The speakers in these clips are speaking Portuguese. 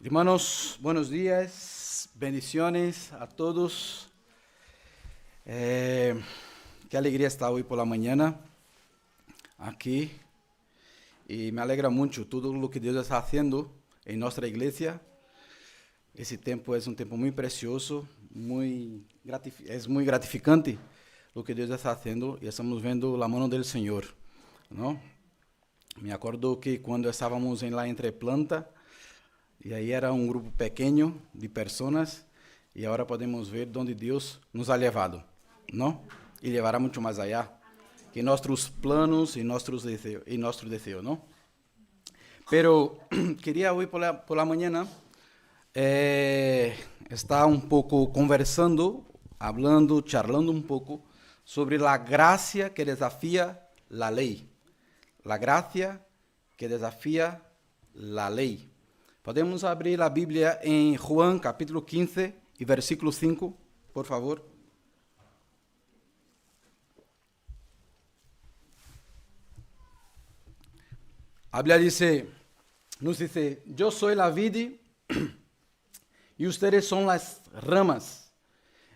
Hermanos, buenos días, bendiciones a todos. Qué alegría estar hoy por la mañana aquí y me alegra mucho todo lo que Dios está haciendo en nuestra iglesia. Ese tiempo es un tiempo muy precioso, es muy gratificante lo que Dios está haciendo y estamos viendo la mano del Señor, ¿no? Me acuerdo que cuando estábamos en la entreplanta, y ahí era un grupo pequeño de personas, y ahora podemos ver donde Dios nos ha llevado, ¿no? Y llevará mucho más allá que nuestros planos y nuestro deseo, ¿no? Pero quería hoy por la mañana estar un poco conversando, hablando, charlando un poco sobre la gracia que desafía la ley. La gracia que desafía la ley. Podemos abrir la Biblia en Juan capítulo 15 y versículo 5, por favor. La Biblia nos dice, yo soy la vid y ustedes son las ramas.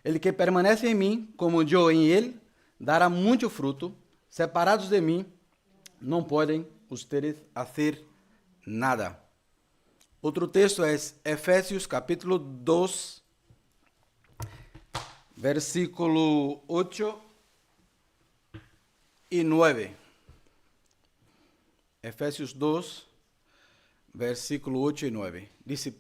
El que permanece en mí, como yo en él, dará mucho fruto. Separados de mí, no pueden ustedes hacer nada. Otro texto es Efesios capítulo 2, versículo 8 y 9. Efesios 2, versículo 8 y 9. Dice,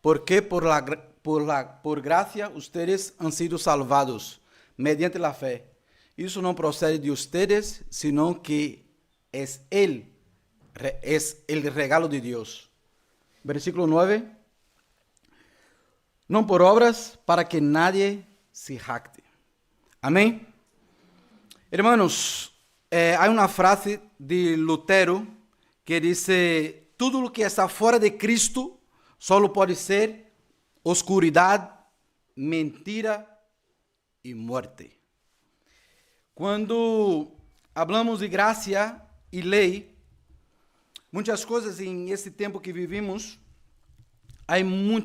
porque por gracia ustedes han sido salvados mediante la fe. Isso não procede de ustedes, sino que es el regalo de Dios. Versículo 9. No por obras, para que nadie se jacte. Amén. Hermanos, hay una frase de Lutero que dice, todo lo que está fuera de Cristo solo puede ser oscuridad, mentira y muerte. Cuando hablamos de gracia y ley, muchas cosas en este tiempo que vivimos, hay una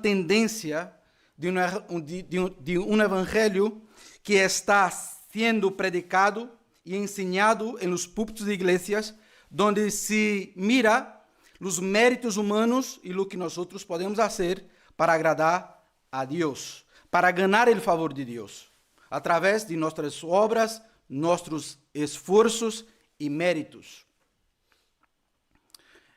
tendencia de un evangelio que está siendo predicado y enseñado en los púlpitos de iglesias, donde se mira los méritos humanos y lo que nosotros podemos hacer para agradar a Dios, para ganar el favor de Dios, a través de nuestras obras, nuestros esfuerzos y méritos.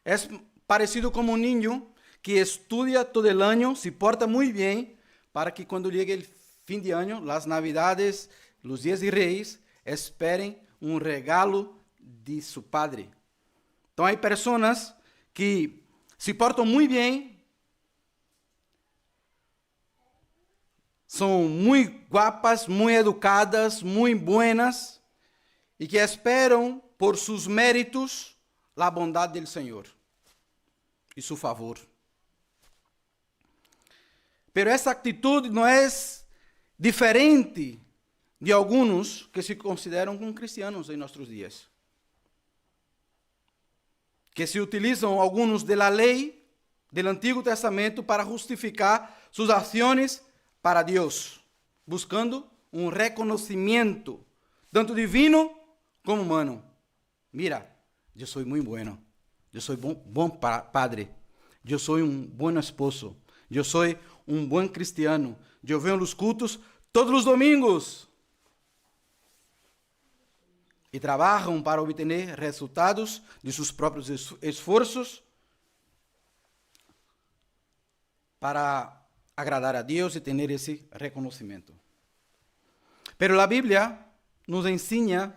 Es parecido como un niño que estudia todo el año, se porta muy bien, para que cuando llegue el fin de año, las navidades, los días de Reyes, esperen un regalo de su padre. Entonces hay personas que se portam muy bien, son muy guapas, muy educadas, muy buenas, y que esperan por sus méritos la bondad del Señor y su favor. Pero essa actitud não é diferente de alguns que se consideram como cristianos em nossos dias. Que se utilizam alguns da lei do Antigo Testamento para justificar suas ações para Deus, buscando um reconhecimento, tanto divino como humano. Mira, eu sou muito bueno, eu sou bom padre, eu sou bom esposo, eu sou bom cristiano, eu venho nos cultos todos os domingos. E trabalham para obter resultados de seus próprios esforços para agradar a Deus e ter esse reconhecimento. Pero a Bíblia nos ensina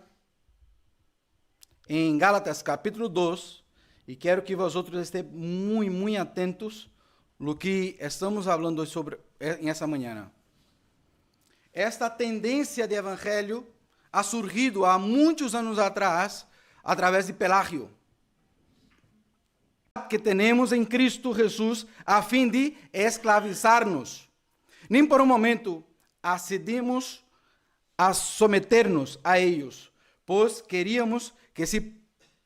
em Gálatas capítulo 2, e quero que vosotros estejam muito atentos lo que estamos falando sobre essa manhã. Esta tendência de evangelho ha surgido há muitos anos atrás através de Pelágio, que temos em Cristo Jesus a fim de escravizar-nos. Nem por um momento accedimos a someter-nos a eles, pois queríamos que se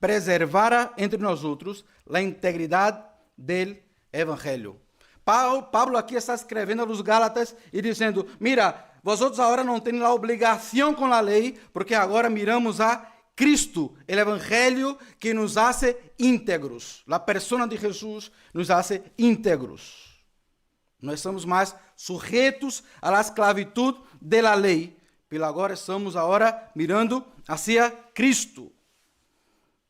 preservara entre nosotros la integridad del evangelio. Pablo aqui está escrevendo aos Gálatas e dizendo, mira, vosotros agora não têm a obrigação com a lei, porque agora miramos a Cristo, o evangelho que nos hace íntegros. A persona de Jesus nos hace íntegros. Não estamos mais sujeitos à esclavitud da lei, pelo agora estamos agora mirando hacia Cristo.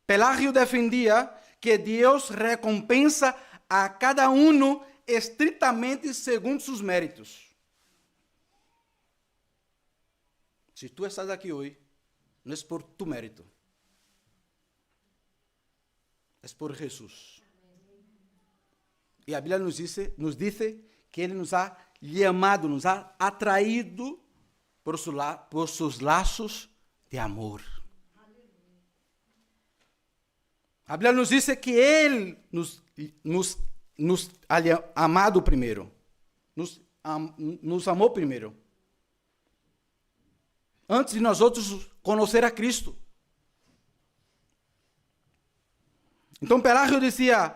Pelágio defendia que Deus recompensa a cada um estritamente segundo seus méritos. Se tu estás aqui hoje, não é por tu mérito, é por Jesus. E a Bíblia nos diz que Ele nos ha chamado, nos ha atraído por seus laços de amor. A Bíblia nos diz que Ele nos ha amado primeiro, nos amou primeiro, antes de nós outros conhecer a Cristo. Então Pelágio dizia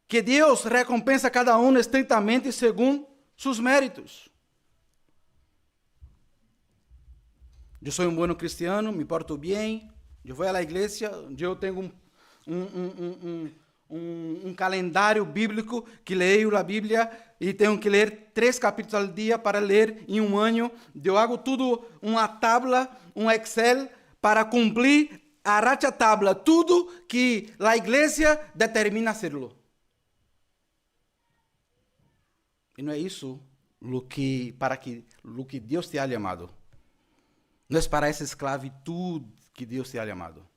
que Deus recompensa cada um estritamente segundo seus méritos. Eu sou um bom cristiano, me porto bem, eu vou à igreja, eu tenho um calendário bíblico que leio a Bíblia e tenho que ler 3 capítulos ao dia para ler em um ano. Eu hago tudo uma tabla, um Excel para cumprir a racha-tabla, tudo que a igreja determina hacerlo. E não é isso o que Deus te ha chamado. Não é para essa esclavitud que Deus te ha chamado.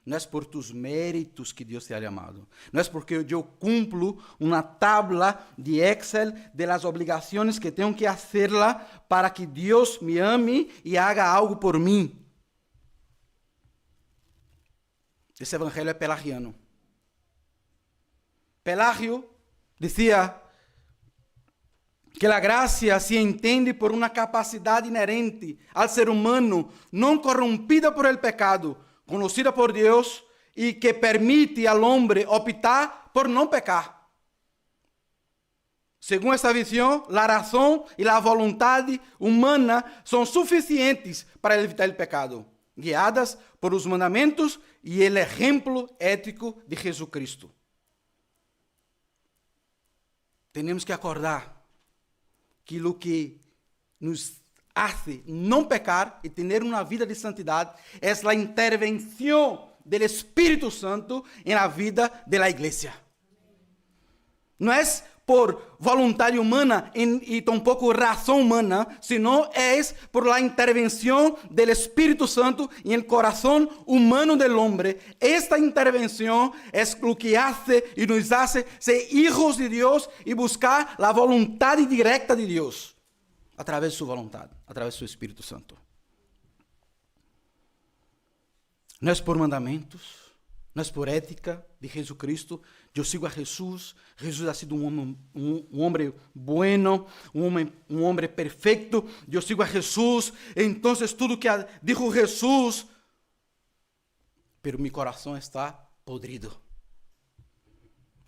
Não é por tus méritos que Deus te ha chamado. Não é porque eu cumplo uma tabla de Excel de las obrigações que tenho que hacerla para que Deus me ame e haga algo por mim. Esse evangelho é pelagiano. Pelágio dizia que a graça se entende por uma capacidade inerente ao ser humano, não corrompida por el pecado, conhecida por Deus e que permite ao homem optar por não pecar. Segundo esta visão, a razão e a vontade humana são suficientes para evitar o pecado, guiadas por os mandamentos e o exemplo ético de Jesucristo. Temos que acordar que o que nos hace não pecar e ter uma vida de santidade é a intervenção do Espírito Santo na vida da igreja. Não é por vontade humana e tampouco razão humana, sino é por la intervenção do Espírito Santo em el corazón humano del hombre. Esta intervenção é o que hace e nos hace ser hijos de Deus e buscar a vontade directa de Deus através de sua vontade, através do seu Espírito Santo. Não é por mandamentos, não é por ética de Jesucristo. Eu sigo a Jesus. Jesus ha sido um homem bueno, um homem perfeito. Eu sigo a Jesus. Então, tudo que dijo Jesus, pero meu coração está podrido.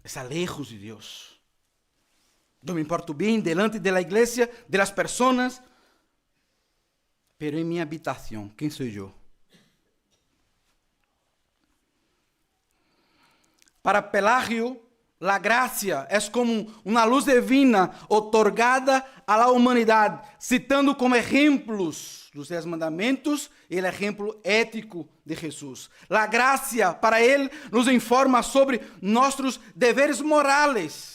Está lejos de Deus. Eu me importo bem delante da igreja, de las personas, pero em minha habitação, quem sou eu? Para Pelágio, a graça é como uma luz divina otorgada à humanidade, citando como exemplos os 10 mandamentos e o exemplo ético de Jesus. A graça, para ele, nos informa sobre nossos deveres morais.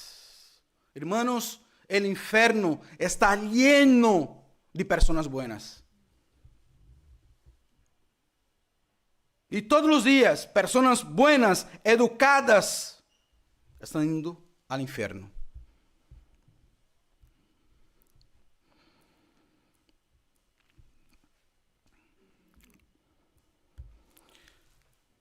Hermanos, o inferno está lleno de pessoas buenas. E todos os dias, pessoas buenas, educadas, estão indo ao inferno.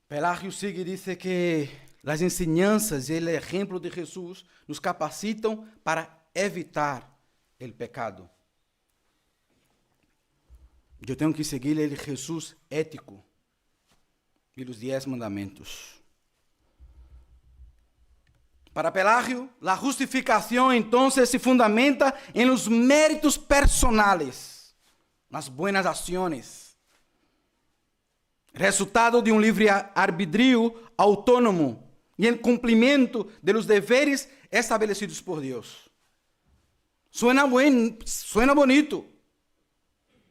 Pelágio sigue e diz que as ensinanças e o exemplo de Jesus nos capacitam para evitar o pecado. Eu tenho que seguir o Jesus ético e os 10 mandamentos. Para Pelagio, la justificación entonces se fundamenta en los méritos personales, las buenas acciones, resultado de un libre arbitrio autónomo y el cumplimiento de los deberes establecidos por Dios. Suena bonito,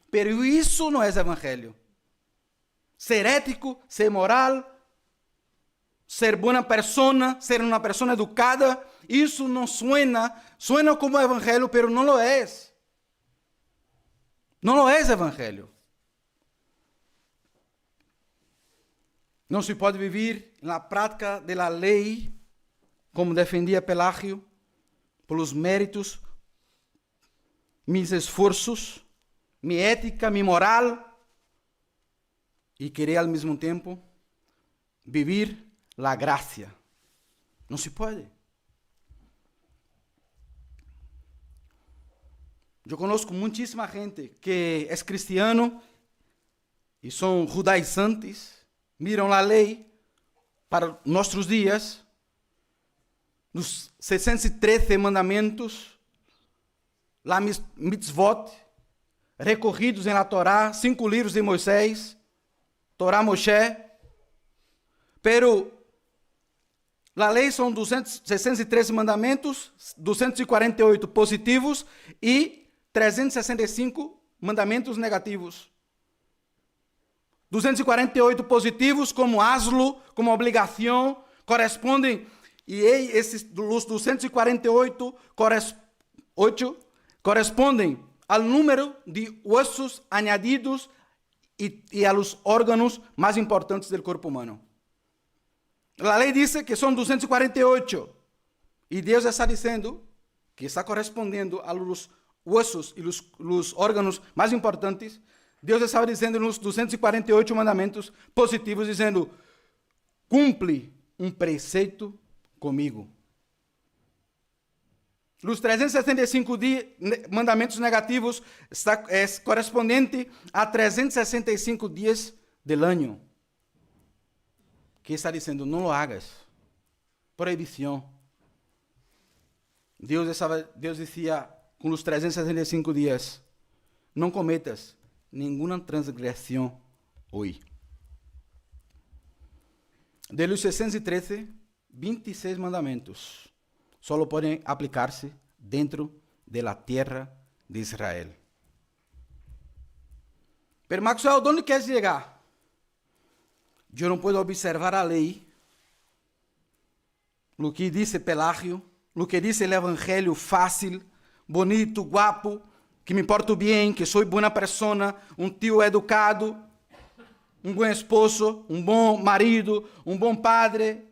pero isso não é evangelho. Ser ético, ser moral, ser boa persona, ser uma pessoa educada, isso não suena como evangelho, pero não lo é. Não lo é evangelho. Não se pode viver na prática da lei, como defendia Pelagio, pelos méritos, mis esforços, minha ética, minha moral, e querer ao mesmo tempo viver a graça. Não se pode. Eu conozco muitíssima gente que é cristiano e são judaizantes, miram a lei para nossos dias, os 613 mandamentos, lá mitzvot, recorridos na Torá, 5 livros de Moisés, Torá Moshe, pero a lei são 613 mandamentos, 248 positivos e 365 mandamentos negativos. 248 positivos como hazlo, como obrigação, correspondem, e esses os 248 correspondem ao número de ossos añadidos e a los órganos mais importantes do corpo humano. A lei diz que são 248 e Deus está dizendo que está correspondendo a los ossos e los órganos mais importantes. Deus estava dizendo nos 248 mandamentos positivos, dizendo: cumpre um preceito comigo. Os 365 mandamentos negativos é correspondente a 365 dias do ano. Que está dizendo, não lo hagas. Proibição. Deus dizia com os 365 dias, não cometas nenhuma transgressão hoje. De los 613, 26 mandamentos só podem aplicar-se dentro da terra de Israel. Pero Maxwell, onde queres chegar? Eu não posso observar a lei, o que diz Pelagio, o que diz o evangelho fácil, bonito, guapo, que me porto bem, que sou boa pessoa, um tio educado, um bom esposo, um bom marido, um bom padre.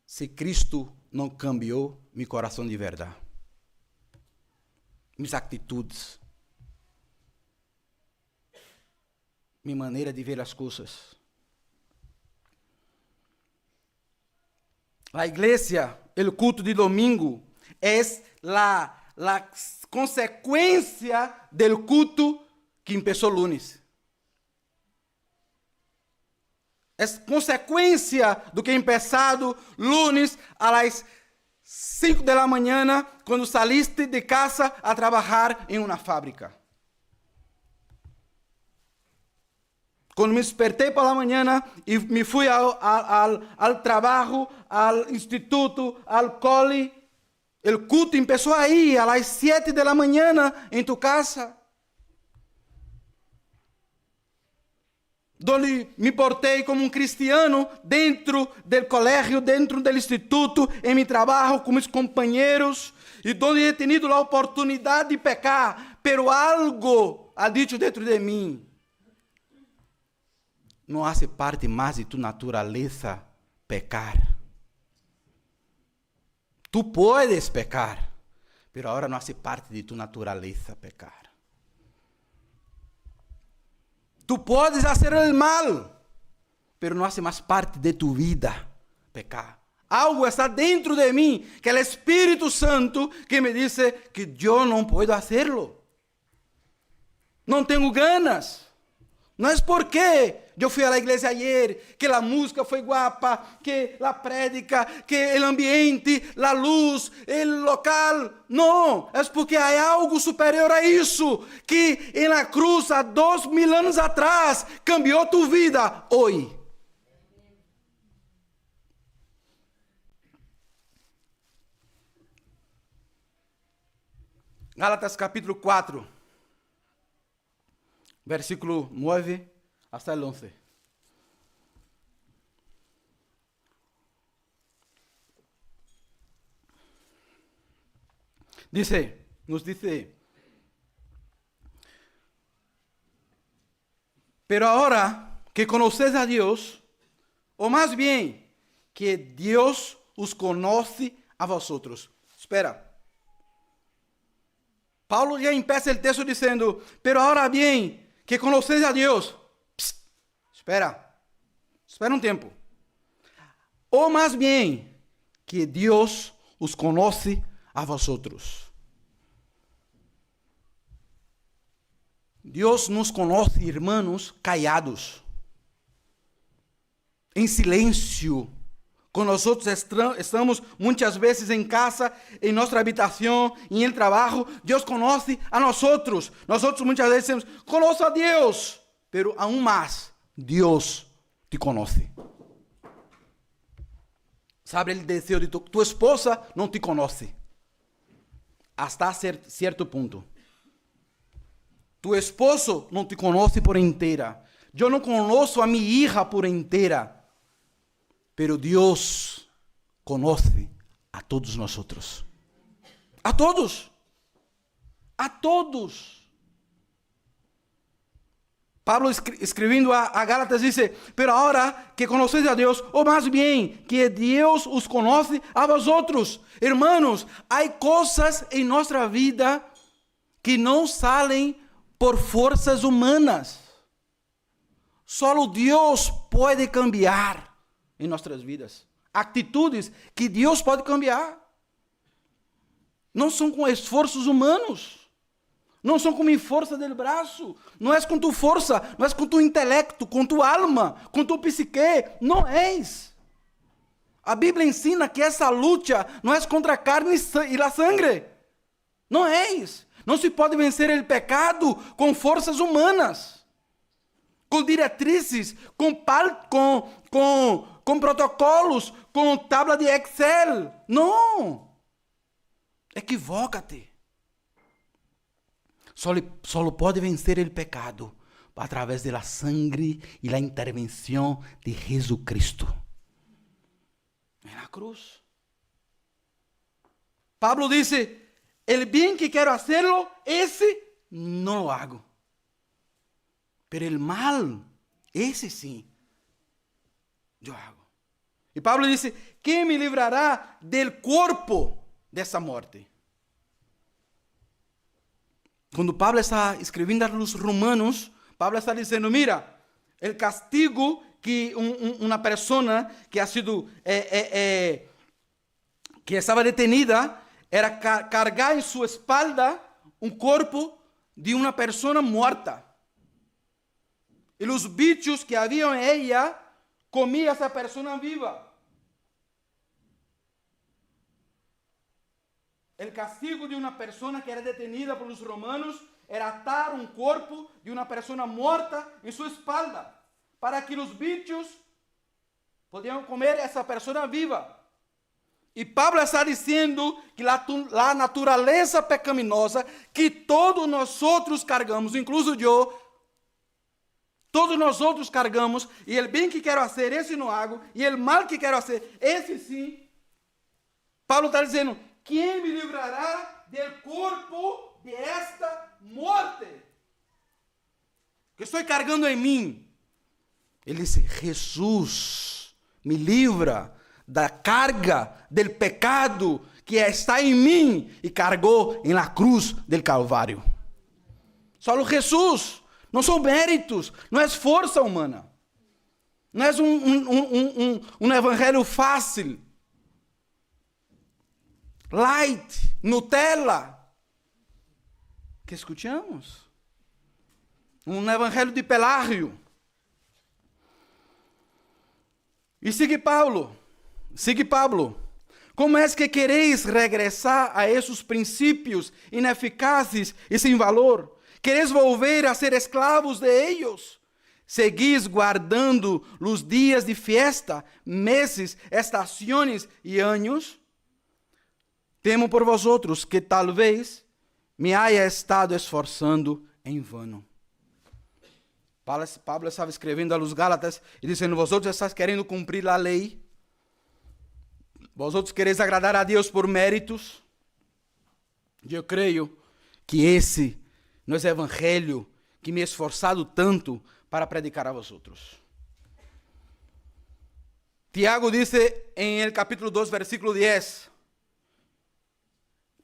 Se Cristo não cambiou meu coração de verdade, minhas atitudes, minha maneira de ver as coisas. A igreja, o culto de domingo, é a consequência do culto que começou lunes. É consequência do que começado lunes às 5 da manhã, quando saliste de casa a trabalhar em uma fábrica. Quando me despertei pela manhã e me fui ao trabalho, ao instituto, ao cole, o culto começou aí, às 7 da manhã, em tu casa. Onde me portei como um cristiano dentro do colégio, dentro do instituto, em meu trabalho com meus companheiros, e onde he tenido a oportunidade de pecar, pero algo ha dicho dentro de mim. Não hace parte mais de tu natureza pecar. Tu puedes pecar, pero agora não hace parte de tu natureza pecar. Tu podes fazer o mal, pero não hace mais parte de tu vida pecar. Algo está dentro de mim, que é o Espírito Santo, que me diz que eu não posso fazê-lo. Não tenho ganas. No es porque yo fui a la iglesia ayer, que la música fue guapa, que la prédica, que el ambiente, la luz, el local. No, es porque hay algo superior a eso, que en la cruz, há 2000 anos atrás, cambió tu vida hoy. Gálatas capítulo 4, versículo 9 hasta el 11. Nos dice, pero ahora que conocéis a Dios, o más bien, que Dios os conoce a vosotros. Espera. Paulo já empieza el texto dizendo, pero ahora bien, que conocéis a Dios. Psst, espera um tempo. O más bien, que Dios os conoce a vosotros. Deus nos conoce, irmãos, callados, em silêncio. Quando nós estamos muitas vezes em casa, em nossa habitação, em el trabalho, Deus conoce a nós. Nós muitas vezes dizemos, conosco a Deus, pero aún mais, Deus te conoce. Sabe o desejo de tu esposa não te conoce, hasta certo ponto. Tu esposo não te conoce por inteira. Eu não conheço a minha hija por inteira. Pero Deus conoce a todos nós. A todos. A todos. Pablo escrevendo a Gálatas dice, pero ahora que conocéis a Deus, ou mais bem, que Deus os conoce a vosotros. Hermanos, há coisas em nossa vida que não saem por forças humanas. Solo Deus pode cambiar em nossas vidas. Atitudes que Deus pode cambiar. Não são com esforços humanos. Não são com minha força do braço. Não é com tu força. Não é com tu intelecto, com tu alma, com tu psique. Não és. A Bíblia ensina que essa luta não é contra a carne e a sangue. Não és. Não se pode vencer o pecado com forças humanas. Com diretrizes, com protocolos, com tabla de Excel. Não. Equivócate. Só pode vencer o pecado através da sangue e da intervenção de Jesucristo. Na cruz. Pablo disse, el bien que quero hacerlo, esse não lo hago. Pero el mal, esse sim, eu hago. E Pablo disse, quem me livrará del corpo dessa morte? Quando Pablo está escrevendo a los romanos, Pablo está dizendo, mira, el castigo que uma pessoa que ha sido, que estava detenida, era cargar em sua espalda corpo de uma pessoa morta. E os bichos que haviam em ela comiam essa pessoa viva. O castigo de uma pessoa que era detenida por os romanos era atar corpo de uma pessoa morta em sua espalda, para que os bichos podiam comer essa pessoa viva. E Pablo está dizendo que a natureza pecaminosa que todos nós outros cargamos, incluso eu, todos nós outros cargamos, e o bem que quero fazer, esse não hago, e o mal que quero fazer, esse sim. Pablo está dizendo, quem me livrará do corpo de esta morte que estou cargando em mim? Ele disse, Jesus me livra da carga del pecado que está em mim e cargou na cruz del Calvário. Só Jesus. Não são méritos, não é força humana. Não é um evangelho fácil. Light, Nutella, que escutamos. um evangelho de Pelágio. E sigue Pablo. Como é que quereis regressar a esses princípios ineficazes e sem valor? Quereis volver a ser escravos de ellos? Seguís guardando os dias de fiesta, meses, estações e anos? Temo por vosotros que talvez me haya estado esforçando em vano. Pablo estava escrevendo a los Gálatas e dizendo: vosotros estáis querendo cumprir a lei, vosotros quereis agradar a Deus por méritos. Eu creio que esse não é o evangelho que me he esforçado tanto para predicar a vosotros. Tiago dice en el capítulo 2, versículo 10,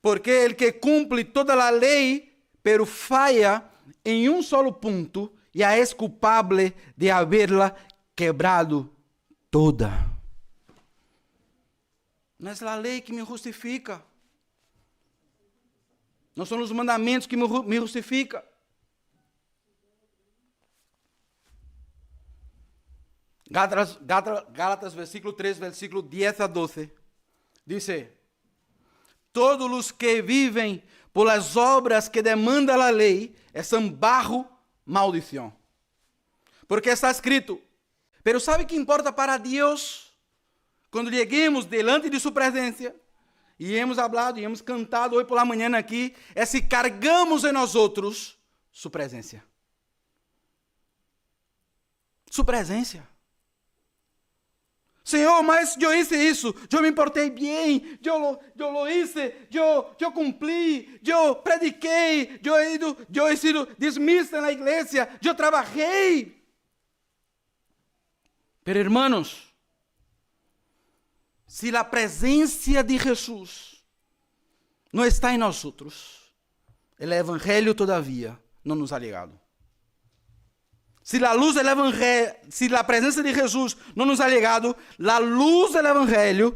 porque el que cumple toda la ley, pero falla en un solo punto, ya es culpable de haberla quebrado toda. Não é a lei que me justifica. Não são os mandamentos que me justificam. Gálatas, versículo 3, versículo 10 a 12. Dice: todos os que vivem por las obras que demanda a lei são bajo maldição. Porque está escrito: pero ¿sabe qué importa para Deus? Quando cheguemos delante de sua presença, e hemos hablado e hemos cantado hoje pela manhã aqui, é se cargamos em nós outros sua presença. Sua presença. Senhor, mas eu hice isso, eu me importei bem, eu lo hice, eu cumpri, eu prediquei, eu he sido dismissa na igreja, eu trabalhei. Pero hermanos, se a presença de Jesus não está em nós outros, o evangelho todavia não nos ha llegado. Se a luz do evangelho, se a presença de Jesus não nos ha llegado, a luz do evangelho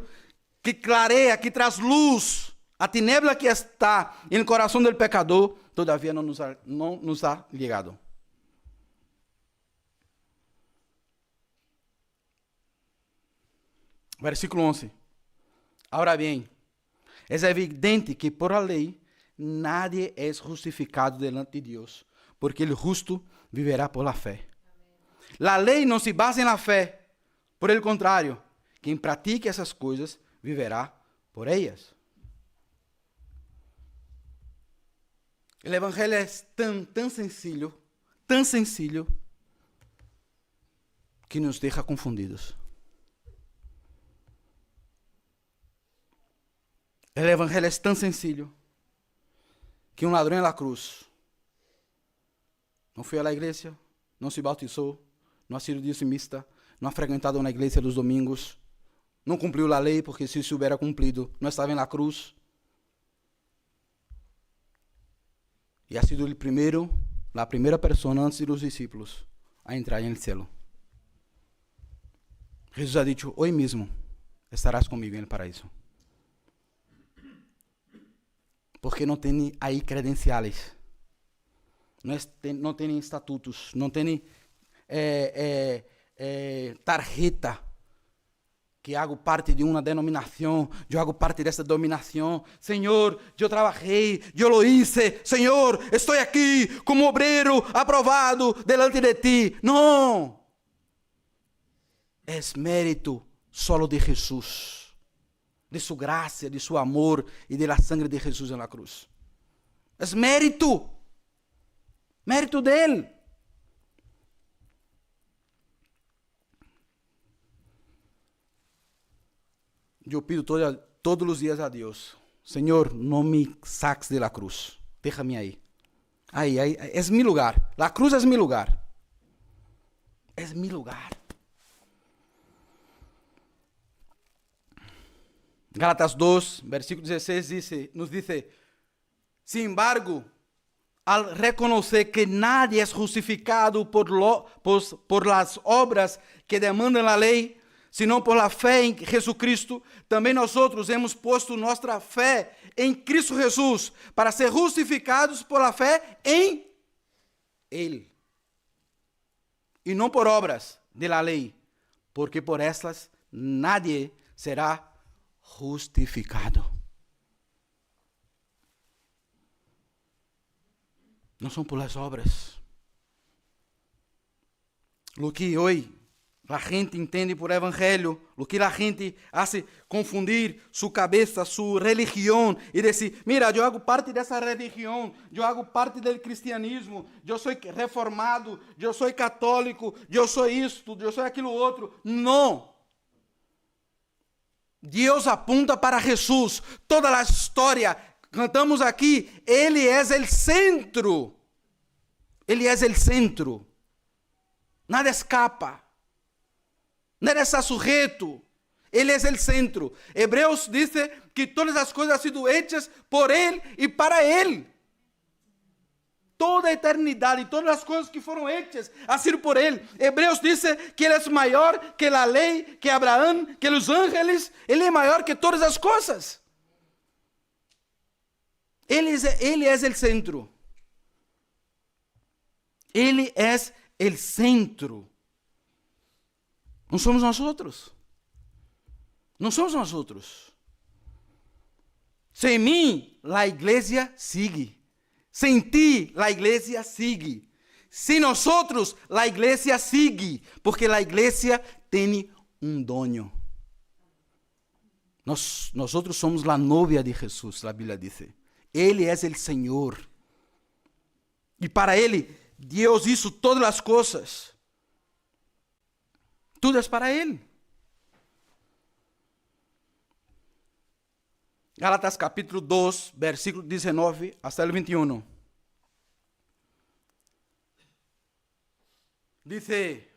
que clareia, que traz luz, a tiniebla que está no coração do pecador, todavia não nos ha llegado. Versículo 11. Ahora bien, es evidente que por la ley nadie es justificado delante de Dios, porque el justo viverá por la fe. La ley no se basa en la fe, por el contrario, quien pratique esas cosas viverá por ellas. El evangelio es tan sencillo, que nos deja confundidos. El evangelho é tão sencillo que ladrão na cruz não foi à igreja, não se bautizou, não ha sido dizimista, não ha frequentado uma igreja dos domingos, não cumpriu a lei, porque se isso hubiera cumprido, não estava na cruz. E ha sido a primeira pessoa antes dos discípulos a entrar no céu. Jesus ha dicho: hoje mesmo estarás comigo no paraíso. Porque não tem aí credenciais, não tem estatutos, não tem tarjeta, que hago parte de uma denominação, eu hago parte dessa denominação. Senhor, eu trabalhei, eu lo hice, Senhor, estou aqui como obreiro aprovado delante de ti. Não, é mérito solo de Jesus, de sua graça, de seu amor e de la sangre de Jesus na cruz. É mérito dele. Eu pido todos os dias a Deus: Senhor, não me saques de la cruz, déjame aí. Aí, é meu lugar. La cruz é meu lugar. É meu lugar. Gálatas 2, versículo 16 nos diz: sin embargo, al reconocer que nadie es justificado por las obras que demandan la ley, sino por la fe en Jesucristo, também nós hemos posto nossa fé em Cristo Jesus, para ser justificados por la fé em Ele. y no por obras de la ley, porque por estas nadie será justificado. No son por las obras. Lo que hoy la gente entende por evangelho, lo que la gente hace confundir su cabeza, su religión, y decir, mira, yo hago parte de esa religión, yo hago parte del cristianismo, yo soy reformado, yo soy católico, yo soy esto, yo soy aquilo otro. No. Deus apunta para Jesus. Toda a história, cantamos aqui, Ele é o centro. Ele é o centro. Nada escapa. Nada está sujeito. Ele é o centro. Hebreus diz que todas as coisas han sido hechas por Ele e para Ele. Toda a eternidade, todas as coisas que foram hechas, han sido por Ele. Hebreus diz que Ele é maior que a lei, que Abraão, que os ángeles. Ele é maior que todas as coisas. Ele é o centro. Ele é o centro. Não somos nós outros. Não somos nós outros. Sem mim, a igreja sigue. Sem ti, a igreja sigue. Sem nós outros, a igreja sigue. Porque a igreja tem dono. Nós outros somos a novia de Jesus, a Bíblia diz. Ele é o Senhor. E para Ele, Deus hizo todas as coisas. Tudo é para Ele. Gálatas capítulo 2, versículo 19 hasta el 21. Dice,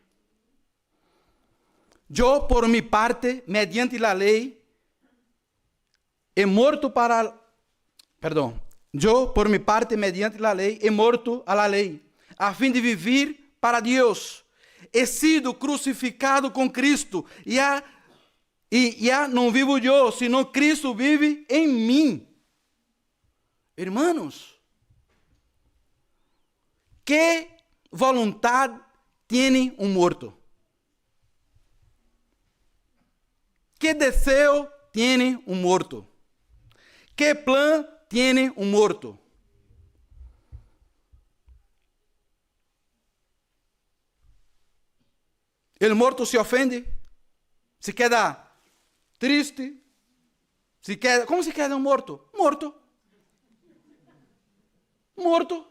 yo por mi parte, mediante la ley, he muerto yo por mi parte, mediante la ley, he muerto a la ley, a fin de vivir para Dios. He sido crucificado com Cristo, e já não vivo eu, senão Cristo vive em mim. Hermanos, que voluntad tiene um morto? Que deseo tiene um morto? Que plan tiene um morto? El morto se ofende, se queda triste, como se queda um morto? Morto. Morto.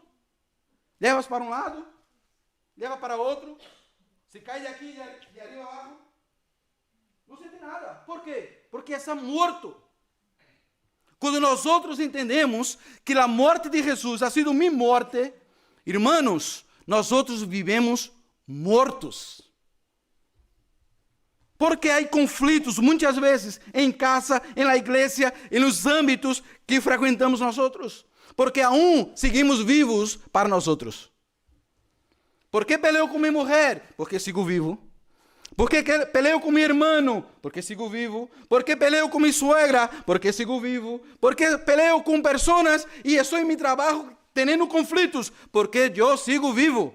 Levas para um lado, leva para outro, se cai de aqui, de arriba abaixo, não sente nada. Por quê? Porque está morto. Quando nós outros entendemos que a morte de Jesus ha sido minha morte, irmãos, nós outros vivemos mortos. Porque há conflitos, muitas vezes, em casa, na igreja, nos âmbitos que frequentamos nós outros. Porque aún seguimos vivos para nós outros. Por que peleo com minha mulher? Porque sigo vivo. Por que peleo com meu irmão? Porque sigo vivo. Por que peleo com minha suegra? Porque sigo vivo. Por que peleo com pessoas e estou em meu trabalho tendo conflitos? Porque eu sigo vivo.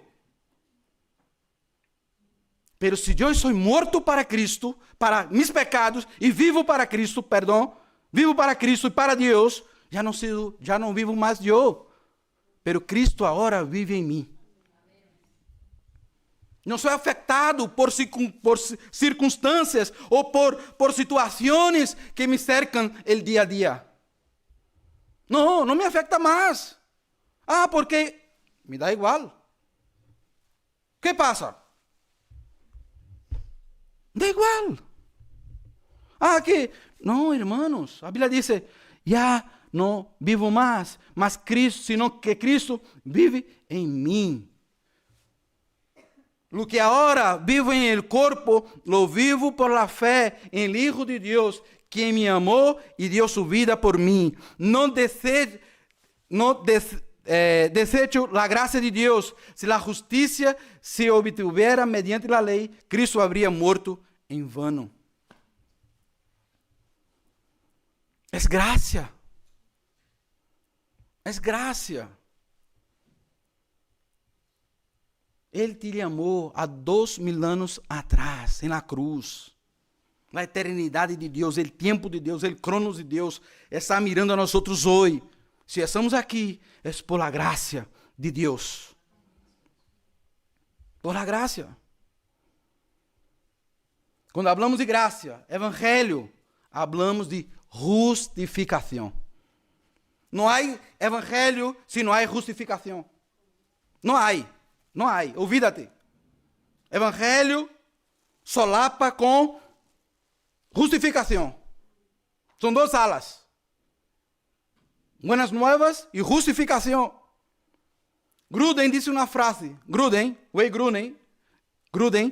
Pero se eu sou morto para Cristo, para mis pecados, e vivo para Cristo, vivo para Cristo e para Deus, já não vivo mais eu. Pero Cristo agora vive em mim. Não sou afetado por circunstâncias ou por situações que me cercam o dia a dia. Não me afeta mais. Porque me dá igual. O que passa? Da igual. Não, irmãos, a Bíblia diz, já não vivo mais, mas Cristo, senão que Cristo vive em mim. Lo que agora vivo em el corpo, lo vivo por la fé en el Hijo de Dios, quien me amó y dio su vida por mí. No desecho la gracia de Dios. Si la justicia se obtuviera mediante la ley, Cristo habría muerto en vano. Es gracia. Es gracia. Ele te amou há 2000 anos atrás, na cruz. A eternidade de Deus, o tempo de Deus, o cronos de Deus está mirando a nós outros hoje. Se estamos aqui, é por la graça de Deus. Por la graça. Quando hablamos de graça, evangelho, hablamos de justificação. Não há evangelho se não há justificação. Não há. Não há. Olvídate. Evangelho solapa com justificação. São duas alas. Buenas nuevas e justificação. Gruden disse uma frase. Gruden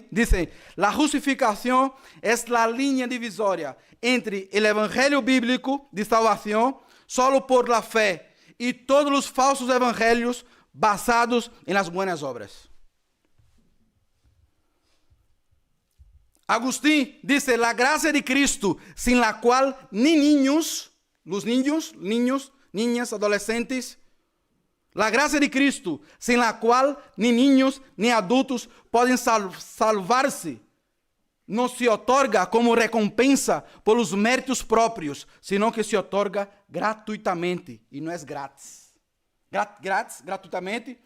dice, la justificación es la línea divisoria entre el evangelio bíblico de salvación solo por la fe y todos los falsos evangelios basados en las buenas obras. Agustín dice, la gracia de Cristo, sin la cual ni niños, niñas, adolescentes, la gracia de Cristo, sin la cual ni niños ni adultos pueden salvarse, no se otorga como recompensa por los méritos propios, sino que se otorga gratuitamente, y no es gratis. Gratuitamente,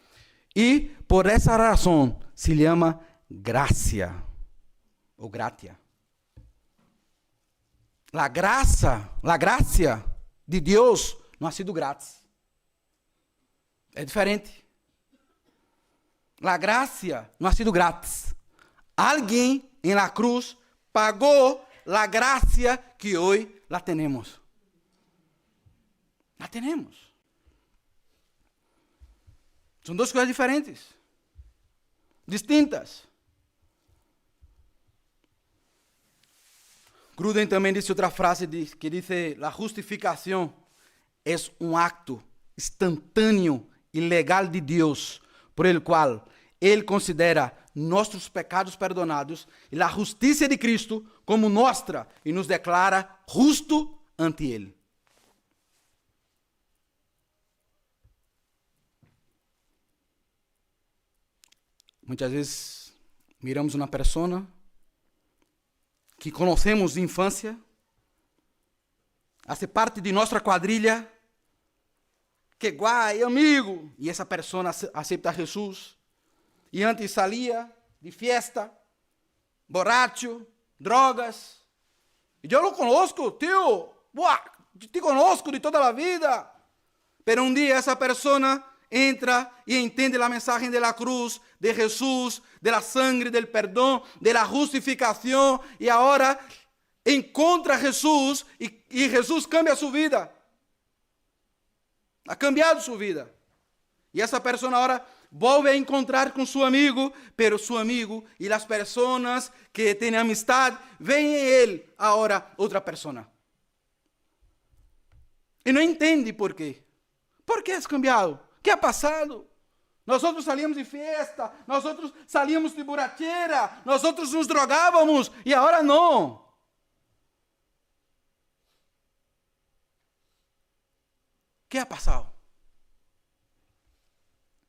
y por esa razón se llama gracia, o gratia. La gracia de Deus não ha sido grátis. É diferente. A graça não ha sido grátis. Alguém em la cruz pagou a graça que hoje la tenemos. La tenemos. São duas coisas diferentes. Distintas. Gruden também disse outra frase que diz: a justificação é um acto instantâneo e legal de Deus, por el qual Ele considera nossos pecados perdonados e a justiça de Cristo como nossa e nos declara justo ante Ele. Muitas vezes miramos uma pessoa que conhecemos de infância, hace parte de nossa quadrilha, que guai, amigo, e essa pessoa aceita Jesus, e antes saía de fiesta, borracho, drogas, e eu lo conozco, tio, te conozco de toda a vida, pero dia essa pessoa entra e entende a mensagem da cruz, de Jesus, da sangre, do perdão, da justificação, e agora encontra Jesus e Jesus cambia sua vida. Ha cambiado sua vida. E essa pessoa agora volve a encontrar com seu amigo, pero seu amigo e as pessoas que têm amistade veem em ele agora outra pessoa. E não entende por quê. Por que has cambiado? O que ha passado? Nós salíamos de festa, nós salíamos de borrachera, nós nos drogávamos e agora não. O que ha passado?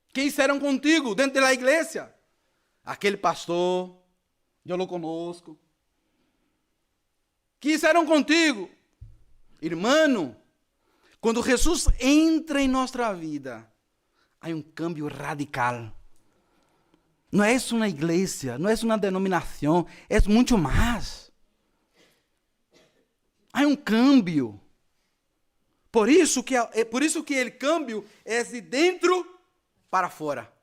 O que fizeram contigo dentro da igreja? Aquele pastor, eu lo conozco. O que fizeram contigo? Irmão, quando Jesus entra em nossa vida, há um cambio radical. Não é uma igreja, não é uma denominação, é muito mais. Há um cambio. Por isso que o cambio é de dentro para fora.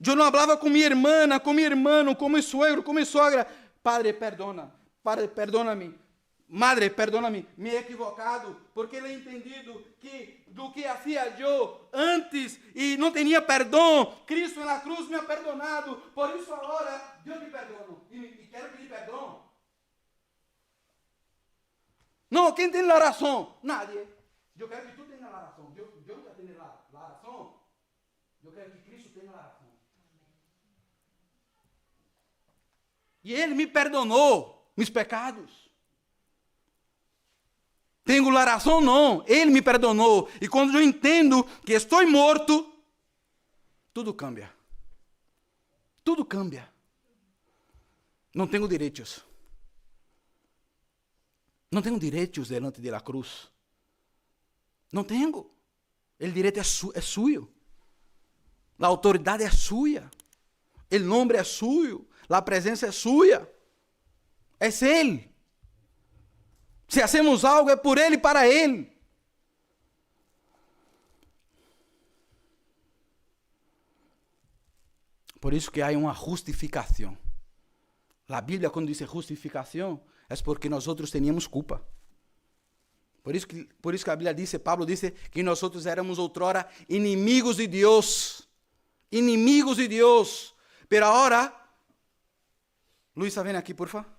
Eu não falava com minha irmã, com meu irmão, com meu suegro, com minha sogra. Padre, perdona-me. Madre, perdona-me, me he equivocado, porque ele he entendido que do que hacía eu antes e não tinha perdão, Cristo na cruz me ha perdonado, por isso agora eu te perdono e quero pedir perdão. Não, quem tem a razão? Nadie. Eu quero que tu tenhas a razão. Eu nunca tenho a razão. Eu quero que Cristo tenha a razão. E Ele me perdonou meus pecados. Tenho a razão? Não. Ele me perdonou. E quando eu entendo que estou morto, tudo cambia. Tudo cambia. Não tenho direitos. Não tenho direitos delante da cruz. Não tenho. O direito é suyo. A autoridade é sua. O nome é suyo. A presença é sua. É Ele. Se hacemos algo, é por Ele e para Ele. Por isso que há uma justificação. A Bíblia, quando diz justificação, é porque nós outros teníamos culpa. Por isso que a Bíblia diz, Pablo disse, que nós outros éramos outrora inimigos de Deus. Inimigos de Deus. Pero agora, Luísa, vem aqui, por favor.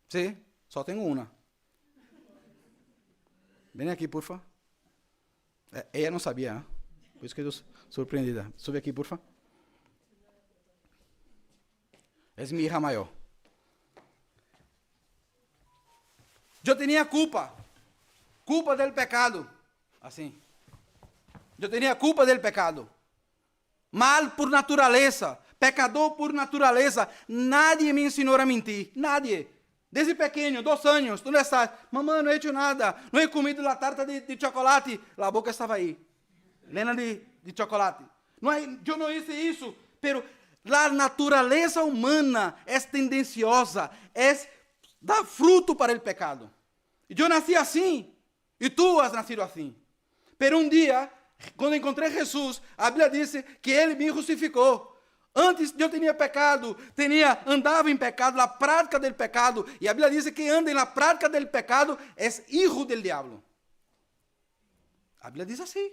Sim, só tenho uma. Vem aqui, por favor. Ela não sabia, hein? Por isso que eu estou surpreendida. Sube aqui, por favor. É minha hija maior. Eu tinha culpa do pecado, assim. Eu tinha culpa do pecado. Mal por natureza, pecador por natureza. Nadie me ensinou a mentir, nadie. Desde pequeno, 2 anos, tu não estás. Mamãe, não he hecho nada, não he comido a tarta de chocolate. A boca estava aí, llena de chocolate. Eu não hice isso, pero a natureza humana é tendenciosa, dá fruto para o pecado. Eu nasci assim, e tu has nascido assim. Pero um dia, quando encontrei Jesus, a Bíblia diz que Ele me justificou. Antes eu tinha pecado, andava em pecado, na prática do pecado, e a Bíblia diz que anda na prática do pecado é hijo del diablo. A Bíblia diz assim.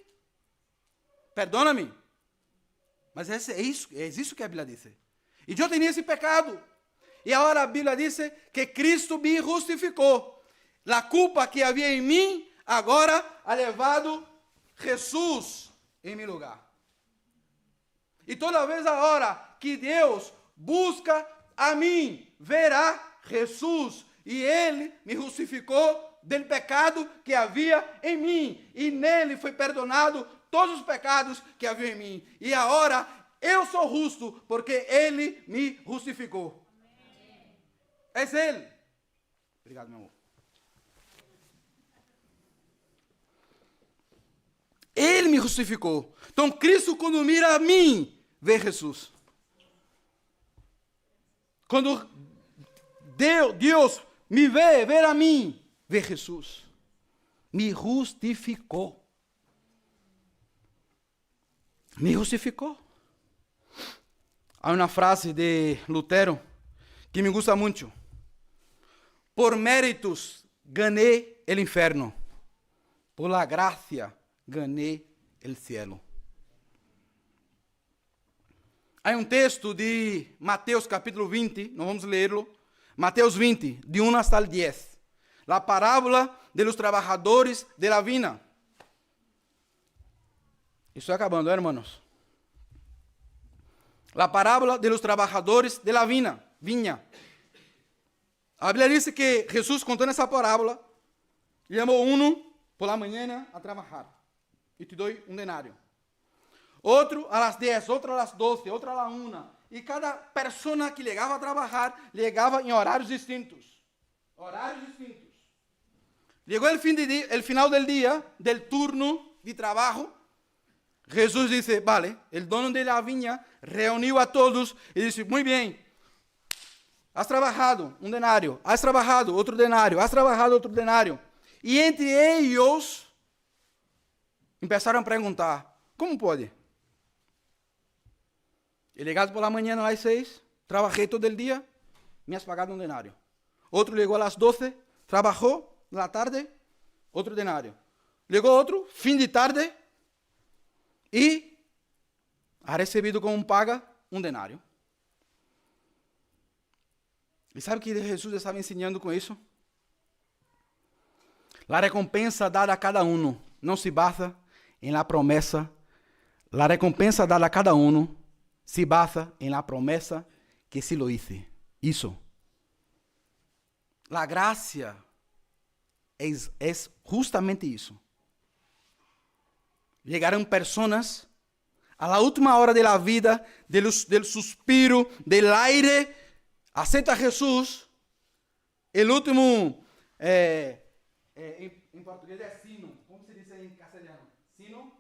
Perdona-me. Mas é isso que a Bíblia diz. E eu tinha esse pecado. E agora a Bíblia diz que Cristo me justificou. A culpa que havia em mim, agora ha levado Jesus em meu lugar. E toda vez agora que Deus busca a mim, verá Jesus. E Ele me justificou do pecado que havia em mim. E nele foi perdonado todos os pecados que havia em mim. E agora eu sou justo porque Ele me justificou. É Ele. Obrigado, meu amor. Ele me justificou. Então Cristo, quando mira a mim, vê Jesus. Quando Deus me vê a mim, vê Jesus. Me justificou. Me justificou. Há uma frase de Lutero que me gusta muito. Por méritos ganhei o inferno. Por la gracia ganhei o cielo. Há um texto de Mateus capítulo 20, nós vamos lerlo. Mateus 20, de 1 hasta el 10. La parábola de los trabajadores de la viña. Estou acabando, hermanos. La parábola de los trabajadores de la viña. A Bíblia diz que Jesus, contando essa parábola, chamou por la manhã a trabalhar. E te dou denário. Outro a las 10, outro a las 12, outro a la 1. E cada pessoa que chegava a trabalhar, chegava em horários distintos. Chegou o final do dia, del turno de trabalho. Jesus disse, vale, o dono de la viña reuniu a todos e disse, muito bem, has trabajado denário, has trabajado outro denário, has trabajado outro denário. E entre eles, começaram a perguntar, como pode? He llegado por la manhã às 6, trabajei todo o dia, me has pagado denário. Outro chegou às 12, trabajou na tarde, outro denário. Chegou outro, fim de tarde, e ha recebido como paga denário. E sabe o que Jesus estava ensinando com isso? A recompensa dada a cada não se basa em la promessa. A recompensa dada a cada se basa em la promessa que se lo hice. Isso. La gracia é justamente isso. Llegaram pessoas a la última hora de la vida, del suspiro, del aire, acepta a Jesús. El último, en portugués es sino. ¿Cómo se dice en castellano? Sino.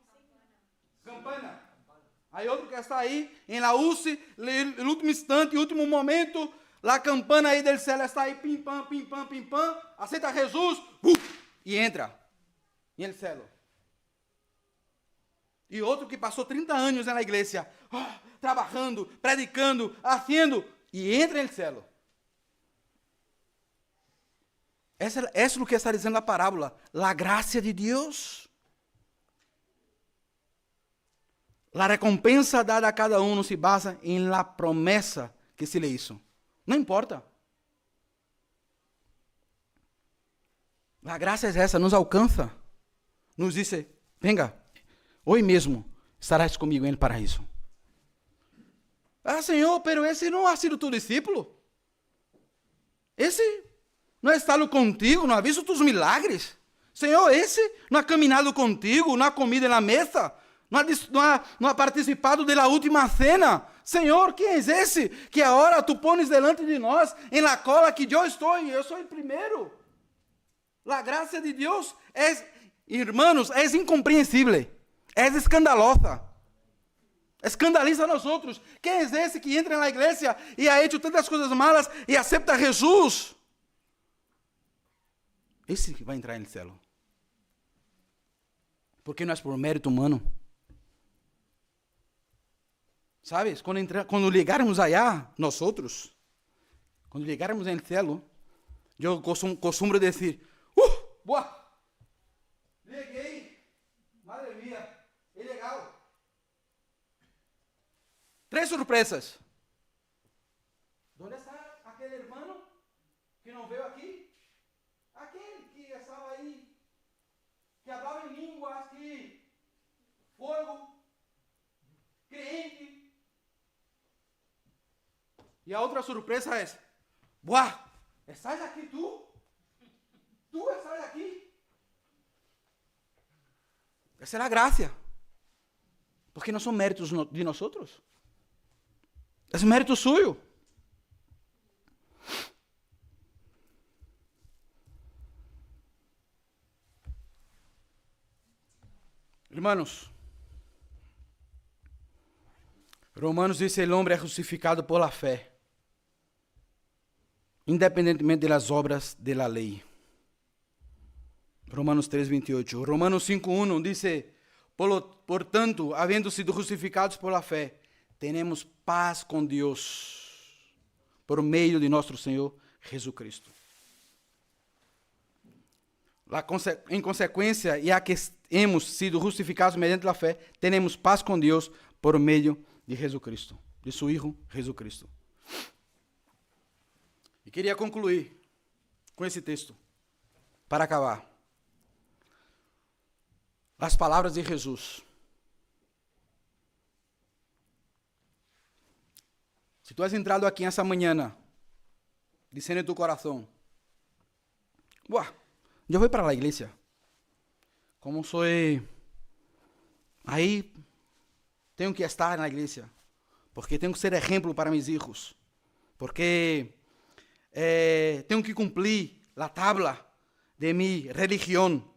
Campana. Hay otro que está ahí en la UCI, el último instante, el último momento, la campana ahí del cielo está ahí, pim, pam, pim, pam, pim, pam, acepta a Jesús, y entra en el cielo. Y otro que pasó 30 años en la iglesia, trabajando, predicando, haciendo, y entra en el cielo. Eso es lo que está diciendo la parábola, la gracia de Dios. La recompensa dada a cada uno se basa en la promesa que se le hizo. No importa. La gracia es esa, nos alcanza. Nos dice, venga, hoy mismo estarás conmigo en el paraíso. Ah, Señor, pero ese no ha sido tu discípulo. Ese no ha estado contigo, no ha visto tus milagres. Señor, ese no ha caminado contigo, no ha comido en la mesa. No ha participado de la última cena. Señor, ¿quién es ese que ahora tú pones delante de nós en la cola que yo soy el primero? La gracia de Dios es, hermanos, es incomprensible, es escandalosa. Escandaliza a nosotros. ¿Quién es ese que entra en la iglesia y ha hecho tantas cosas malas y acepta a Jesús? Ese que va a entrar en el cielo. Porque no es por mérito humano. ¿Sabes? Quando llegarmos allá, nosotros, quando llegarmos en el cielo, yo costumbro decir, boa, llegué, madre mía, he llegado. 3 sorpresas. ¿Dónde está aquel hermano que no veo aquí? Aquel que estaba ahí, que hablaba en lenguas, que fuego, creyente. E a outra surpresa é, ¡buah! ¿Estás aqui tú? ¿Tú estás aqui? Essa é a graça. Porque não são méritos de nós outros. É mérito suyo. Hermanos, Romanos diz que o homem é justificado por la fé, independentemente das obras de la lei. Romanos 3:28. Romanos 5:1 diz, portanto, havendo sido justificados por la fé, temos paz com Deus, por meio de nosso Senhor Jesucristo. Em consequência, e a que hemos sido justificados mediante a fé, temos paz com Deus por meio de Jesucristo, de seu Hijo Jesucristo. E queria concluir com esse texto, para acabar. As palavras de Jesus. Se tu has entrado aqui essa manhã, dizendo em tu coração, eu vou para a igreja, como sou, aí tenho que estar na igreja, porque tenho que ser exemplo para meus filhos, porque tenho que cumprir a tabla de minha religião.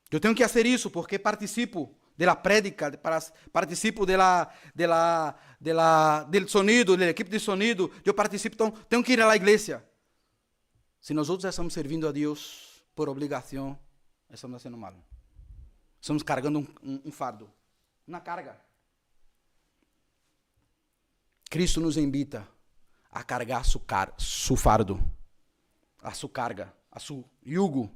Eu tenho que fazer isso porque participo da prédica, participo do sonido, da equipe de sonido, eu participo, então tenho que ir à igreja. Se nós outros estamos servindo a Deus por obrigação, estamos fazendo mal. Estamos carregando um fardo, uma carga. Cristo nos invita a carregar su fardo, a su carga, a su yugo.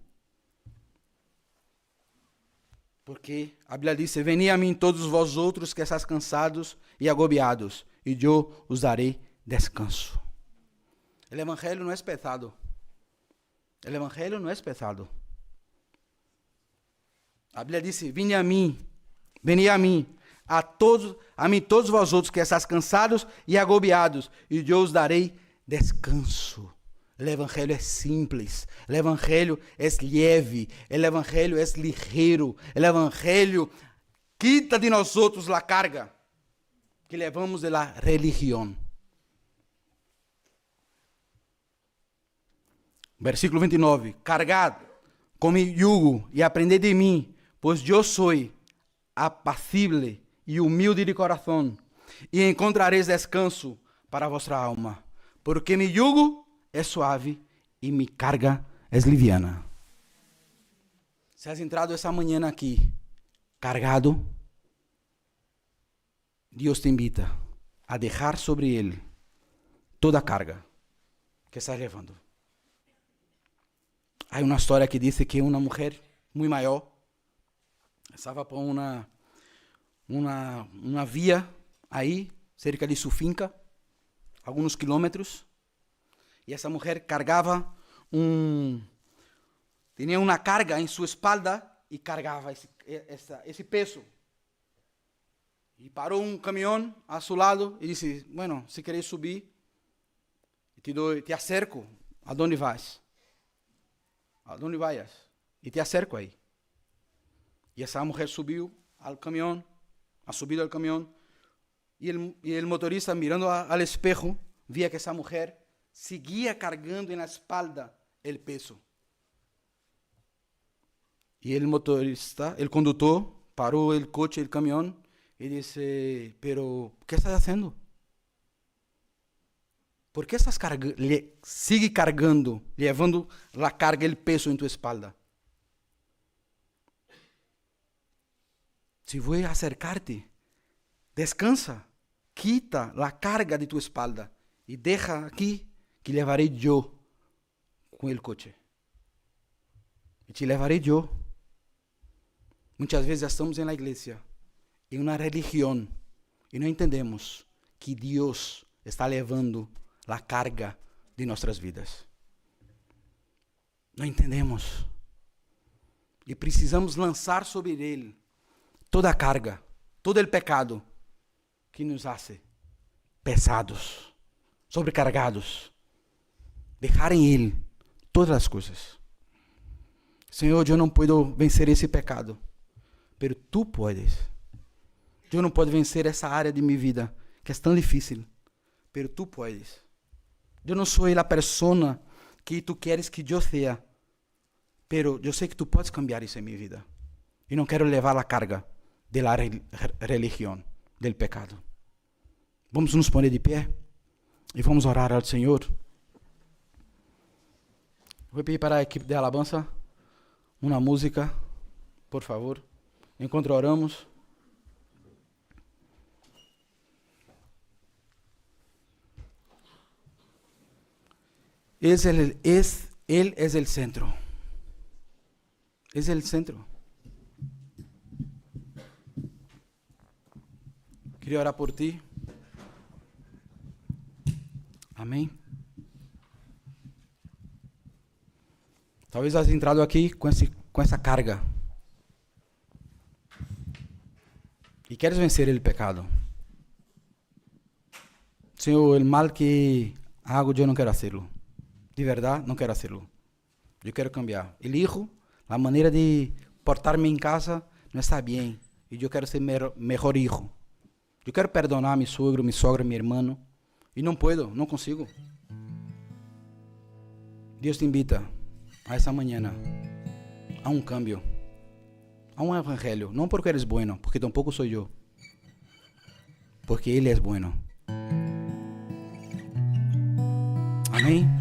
Porque a Bíblia diz, veni a mim todos vós outros que estáis cansados e agobiados, e eu os darei descanso. O evangelho não é pesado. O evangelho não é pesado. A Bíblia diz, veni a mim, a mim todos vós outros que estáis cansados e agobiados, e eu os darei descanso. O evangelho é simples, o evangelho é leve, o evangelho é ligeiro, o evangelho Quita de nosotros la carga que levamos de la religión. Versículo 29. Cargad con mi yugo y aprended de mí, pues yo soy apacible y humilde de corazón, y encontraréis descanso para vuestra alma, porque mi yugo es suave y mi carga es liviana. Si has entrado esa mañana aquí cargado, Dios te invita a dejar sobre Él toda carga que estás llevando. Hay una historia que dice que una mujer muy mayor estaba por una vía ahí, cerca de su finca, algunos kilómetros, y esa mujer cargaba tenía una carga en su espalda y cargaba ese peso. Y paró un camión a su lado y dice, bueno, si queréis subir, te acerco. ¿A dónde vas? ¿A dónde vayas? Y te acerco ahí. Y esa mujer subió al camión, ha subido al camión, y el motorista mirando al espejo, via que esa mujer seguía cargando en la espalda el peso. Y el motorista, el conductor, paró el coche, el camión, y dice, pero, ¿qué estás haciendo? ¿Por qué estás sigue cargando, llevando la carga, el peso en tu espalda? Si voy a acercarte, descansa, quita la carga de tu espalda y deja aquí que llevaré yo con el coche. Y te llevaré yo. Muchas veces estamos en la iglesia, en una religión, y no entendemos que Dios está levando la carga de nuestras vidas. No entendemos. E precisamos lançar sobre Ele toda a carga, todo o pecado que nos hace pesados, sobrecargados. Dejar em Ele todas as coisas. Senhor, eu não puedo vencer esse pecado, pero Tu puedes. Eu não posso vencer essa área de minha vida que é tão difícil, pero Tu puedes. Eu não sou a persona que Tu queres que eu seja, pero eu sei que Tu podes cambiar isso em minha vida. E não quero levar a carga da religião, do pecado. Vamos nos pôr de pé e vamos orar ao Senhor. Vou pedir para a equipe de alabança uma música, por favor. Enquanto oramos. Él es el centro. Es el centro. Queria orar por ti. Amém. Talvez has entrado aqui com essa carga. E queres vencer o pecado. Senhor, o mal que hago, eu não quero fazê-lo. De verdade, não quero fazê-lo. Eu quero cambiar. El hijo, a maneira de portar-me em casa não está bem. E eu quero ser melhor hijo. Eu quero perdonar meu sogro, minha sogra, meu irmão. E não puedo, não consigo. Deus te invita a essa manhã a um cambio, a um evangelho. Não porque eres bueno, porque tampouco sou eu. Porque Ele é bueno. Amém?